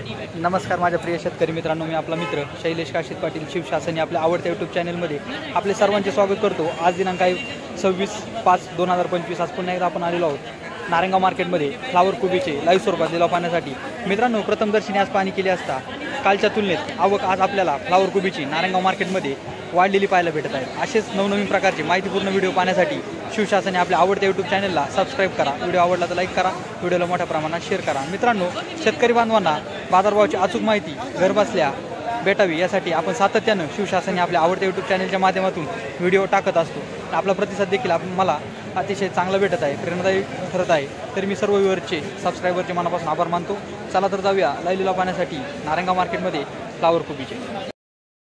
नमस्कार माझ्या प्रिय शेतकरी मित्रांनो, मी आपला मित्र शैलेश काशीद पाटील शिवशासन आपल्या आवडत्या यूट्यूब चॅनलमध्ये आपले सर्वांचे स्वागत करतो। आज दिनांक आहे 26/5/2025। आज पुन्हा एकदा आपण आलेलो आहोत नारायणगाव मार्केटमध्ये फ्लावर कोबीचे लाईव्ह स्वरूपात लिलाव पाहण्यासाठी। मित्रांनो, प्रथमदर्शनी आज पाहणी केली असता कालच्या तुलनेत आवक आज आपल्याला फ्लावर कोबीची नारायणगाव मार्केटमध्ये वाढलेली पाहायला भेटत आहे। असेच नवनवीन प्रकारचे माहितीपूर्ण व्हिडिओ पाहण्यासाठी शिवशासन आपल्या आवडत्या यूट्यूब चॅनलला सबस्क्राईब करा। व्हिडिओ आवडला तर लाईक करा, व्हिडिओला मोठ्या प्रमाणात शेअर करा। मित्रांनो, शेतकरी बांधवांना बाजारभावाची अचूक माहिती घरबसल्या भेटावी यासाठी आपण सातत्यानं शिवशासन आपल्या आवडत्या यूट्यूब चॅनलच्या माध्यमातून व्हिडिओ टाकत असतो। आपला प्रतिसाद देखील मला अतिशय चांगला भेटत आहे, प्रेरणादायी ठरत आहे। तर मी सर्व व्ह्यूअरचे सबस्क्रायबरचे मनापासून आभार मानतो। चला तर जाऊया लाईव्ह लिलाव पाहण्यासाठी नारायणगाव मार्केटमध्ये फ्लावर कोबीचे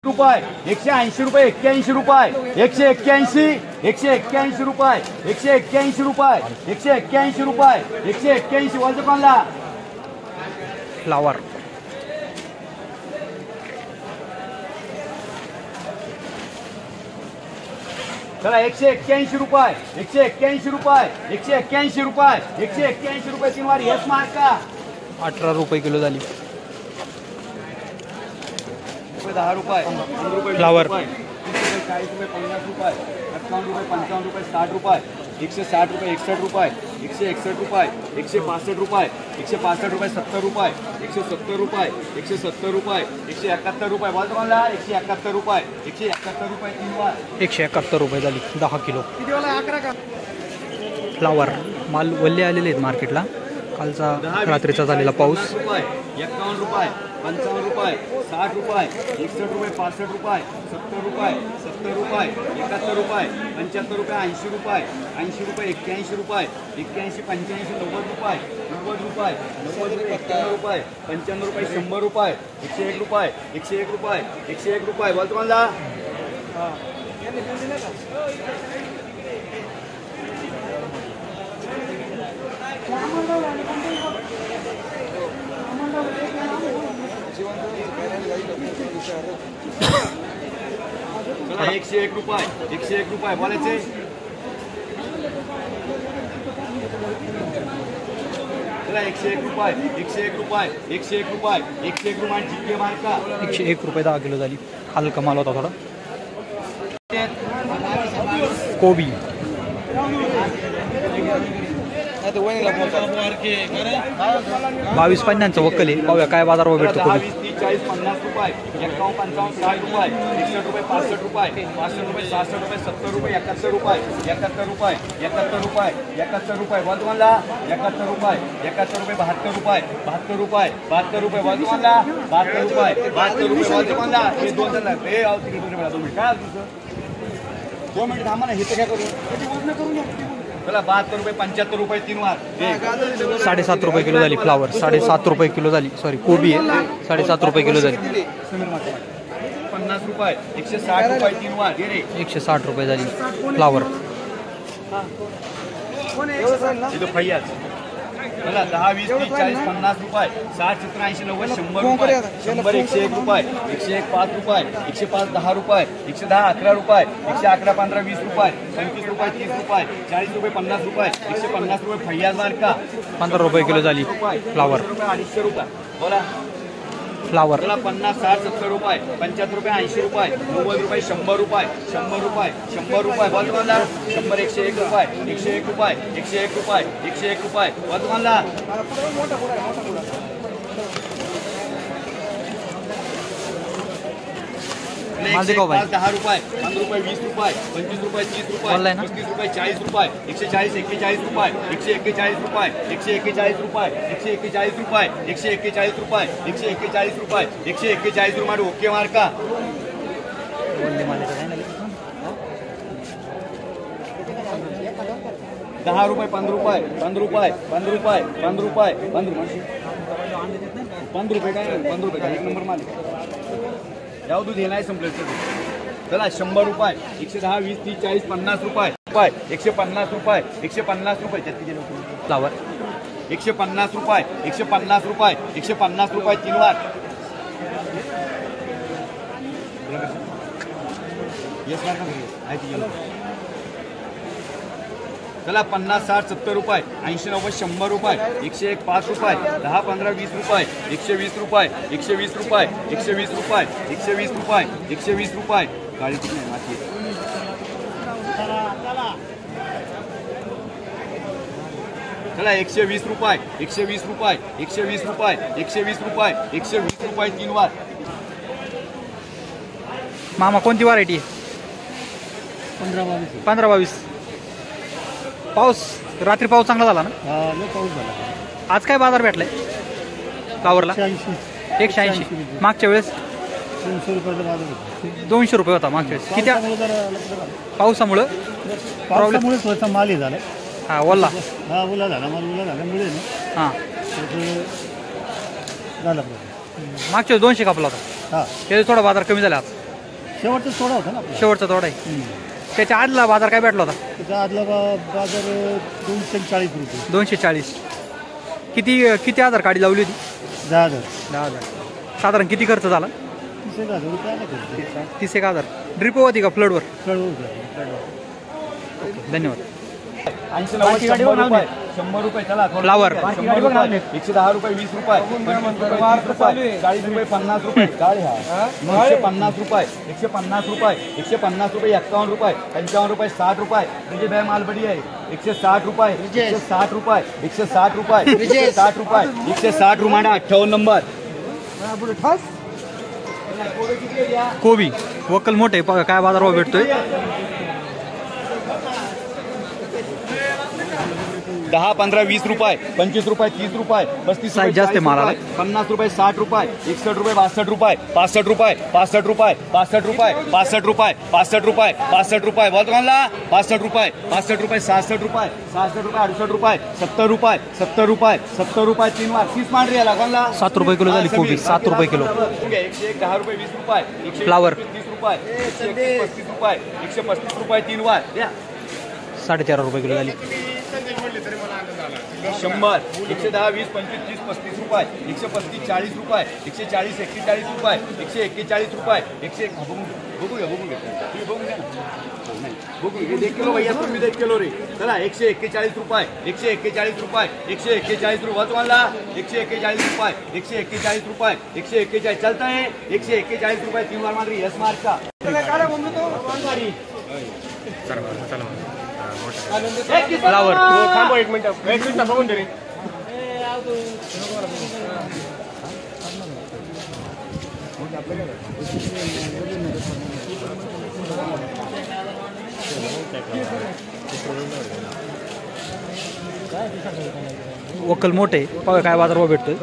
रुपये 180 रुपये 81 रुपये 181 181 रुपये 181 रुपये 181 रुपये 181 वाजता कोणला फ्लावर चला 181 रुपये 181 रुपये 181 रुपये 181 रुपये तीन वार हेच मार्क का 18 रुपये किलो झाली। 10 रुपये फ्लावर 40 रुपये 50 रुपये 58 रुपये 55 रुपये 60 रुपये 160 रुपये 61 रुपये 161 रुपये 165 रुपये 165 रुपये 70 रुपये 170 रुपये 170 रुपये 171 रुपये बोलतो मला 171 रुपये 171 रुपये तीन वार 171 रुपये झाली 10 किलो। फ्लावर माल वल्ले आलेले आहेत मार्केटला। कालचा रात्रीचा झालेला पाऊस 51 रुपये 55 रुपये 60 रुपये 61 रुपये 65 रुपये 70 रुपये 70 रुपये 71 रुपये 75 रुपये 80 रुपये 80 रुपये 81 रुपये 81 85 90 रुपये 90 रुपये 90 रुपये 91 रुपये 95 रुपये 100 रुपये 101 रुपये 101 रुपये 101 रुपये बोलतो मला चला 101 रुपये 101 रुपये बोलायचे चला 101 रुपये 101 रुपये 101 रुपये 101 रुपये जिंके मार्का 101 रुपये 10 किलो झाली। हलका माल होता थोडा। कोबी 22 पन्नासचं वक्कल आहे। पाहूया काय बाजारभाव भेटतो कोबी 40 50 रुपये 51 55 60 रुपये 61 रुपये 65 रुपये 65 रुपये 66 रुपये 70 रुपये 71 रुपये 71 रुपये 71 रुपये 71 रुपये बोलतो मला 71 रुपये 71 रुपये 72 रुपये 72 रुपये 72 रुपये बोलतो मला 72 रुपये 72 रुपये बोलतो मला हे दोन जण हे आव तिकडे तुम्ही मला 2 मिनिट काय तुझं 2 मिनिट थांबा ना हे तर काय करू चला 72 रुपये 75 रुपये तीन वार 7.5 रुपये किलो झाली। फ्लावर 7.5 रुपये किलो झाली। सॉरी कोबी आहे 7.5 रुपये किलो झाली। 50 रुपये 160 रुपये तीन वार 160 रुपये झाली फ्लावर। इथं फैयाज चला 10 20 30 40 50 रुपये 60 70 80 90 100 रुपये 100 101 रुपये 101 5 रुपये 105 10 रुपये 110 11 रुपये 111 15 20 रुपये 25 रुपये 30 रुपये 40 रुपये 50 रुपये 150 रुपये फैयाज मार्का 15 रुपये किलो झाली फ्लावर। 250 रुपये बोला फ्लावर 50 60 70 रुपये 75 रुपये 80 रुपये 90 रुपये 100 रुपये 100 रुपये 100 रुपये बोलतो मला 100 101 रुपये 101 रुपये 101 रुपये 101 रुपये बोलतो मला माल दिखाओ भाई 10 रुपये 15 रुपये 20 रुपये 25 रुपये 30 रुपये 35 रुपये 40 रुपये 140 41 रुपये 141 रुपये 141 रुपये 141 रुपये 141 रुपये 141 रुपये 141 रुपये ओके मार्का 10 रुपये 15 रुपये 15 रुपये 15 रुपये 15 रुपये 15 रुपये काय 15 रुपये एक नंबर माल याव दूध हे नाही संपलं चला 100 रुपये 110 20 30 40 50 रुपये 150 रुपये 150 रुपये फ्लावर 150 रुपये 150 रुपये 150 रुपये तीन वार चला 50 60 70 रुपये 80 90 100 रुपये 101 5 रुपये 10 15 20 रुपये 120 रुपये 120 रुपये 120 रुपये 120 रुपये 120 रुपये गाडी किती आहे माझी चला 120 रुपये 120 रुपये 120 रुपये 120 रुपये 120 रुपये 3 वार मामा कोणती व्हरायटी आहे? 15-22. पाऊस रात्री पाऊस चांगला झाला ना? पाऊस झाला. आज काय बाजार भेटलाय फ्लावरला? 180. मागच्या वेळेस 200 रुपयाचा बाजार होता. 200 रुपये होता मागच्या वेळेस. किती पावसामुळं पावसामुळे स्वतः माल झाला. हा ओला ओला झाला माल ओला झाल्यामुळे ना हां झाला. मागच्या वेळेस 200 कापला होता. हां त्याचा थोडा बाजार कमी झाला आज. शेवटचा थोडा होता ना. शेवटचा थोडा आहे. त्याच्या आदला बाजार काय भेटला होता? त्याच्या आदला बाजार 240 रुपये. 240. किती हजार गाडी लावली होती? 10,000. साधारण किती खर्च झाला? 30,000 रुपये आला खर्च. 30,000. ड्रिप होती का फ्लडवर? धन्यवाद. 80 90 100 रुपये 100 रुपये चला फ्लावर 110 रुपये 20 रुपये 40 रुपये 50 रुपये गाडी हा 150 रुपये 150 रुपये 150 रुपये 51 रुपये 55 रुपये 60 रुपये म्हणजे बॅ माल बडी आहे 160 रुपये 160 रुपये 160 रुपये 160 रुपये 160 रुमाडा 58 नंबर कोबी वक्कल मोठे काय बाजारभाव भेटतोय? 10 15 20 रुपये 25 रुपये 30 रुपये 35 साईज जास्त आहे मालाला. 50 रुपये 60 रुपये 61 रुपये 62 रुपये 65 रुपये 65 रुपये 65 रुपये 65 रुपये 65 रुपये 65 रुपये बोलतो म्हणला 65 रुपये 65 रुपये 66 रुपये 66 रुपये 68 रुपये 70 रुपये 70 रुपये 70 रुपये 3 वार 30 मांडरी आला कोणला 7 रुपये किलो झाली कोबी. 7 रुपये किलो. 110 रुपये 20 रुपये फ्लावर 30 रुपये 135 रुपये 135 रुपये 3 वार 4.5 रुपये किलो झाली. 100 110 20 25 30 35 रुपये 135 40 रुपये 140 41 रुपये 141 रुपये 100 बघू घ्या तुम्ही बघून घ्या बघू हे 1 किलो भैया तुम्ही 1 किलो रे चला 141 रुपये 141 रुपये 141 रुपये तुम्हाला 141 रुपये 141 रुपये 141 चलता है 141 रुपये 3 बार मार यस मार्क का फ्लावर थांबा 1 मिनिट बघून दे रे. वक्कल मोठे बघा काय बाजारभाव भेटतोय.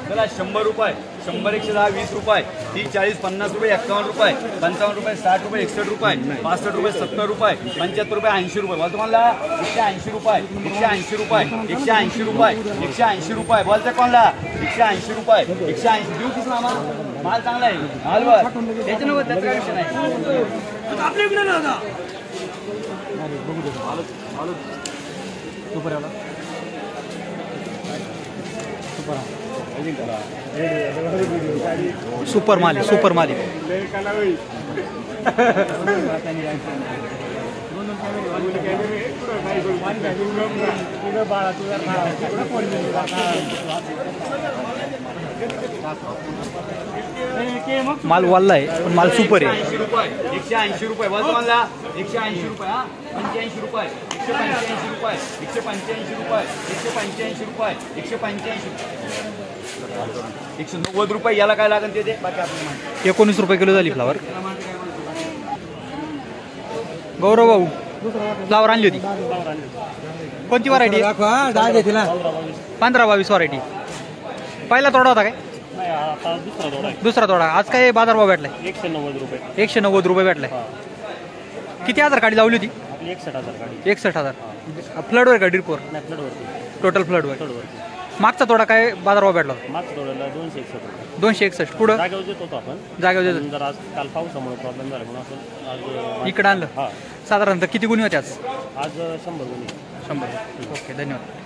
चला 100 रुपये 100 110 20 रुपये 30 40 50 रुपये 51 रुपये 55 रुपये 60 रुपये 61 रुपये 65 रुपये 70 रुपये 75 रुपये 80 रुपये बोलतो म्हणला 180 रुपये 180 रुपये 180 रुपये 180 रुपये बोलते कोणला 180 रुपये 180 देऊ किस ना माल चांगला आहे मालवर त्याच्यावर त्याचा काय विषय नाही आपल्या इकडे ना होता सुपर माल आहे. सुपर माल आहे. माल वाल्ला आहे पण माल सुपर आहे. 180 रुपये बोलतो म्हणला 180 रुपये हा 85 रुपये 185 रुपये 185 रुपये 185 रुपये 185 190 रुपये याला काय लागेल ते बाकी आपल्याला 19 रुपये किलो झाली फ्लावर. गौरव भाऊ फ्लावर आणली होती कोणती व्हरायटी? 15-22 व्हरायटी. पहिला तोडा होता काय? दुसरा तोडा. आज काय बाजारभाव भेटलाय? 190 रुपये. 190 रुपये भेटलाय. किती हजार गाडी लावली होती? 61,000 गाडी. 61,000. फ्लडवर का ड्रिपवर? टोटल फ्लडवर. मागचा थोडा काय बाजारभाव भेटला होता? मागच्या थोड्याला 261 रुपये 261. पुढं जागेवर देत होतो आपण. जागेवर देतो. नंतर आज काल पावसामुळे प्रॉब्लेम झाला म्हणून आपण आज इकडं आणलं. हां साधारणतः किती गुन्हे होते आज? आज 100 गुन्हे. 100. ओके, धन्यवाद.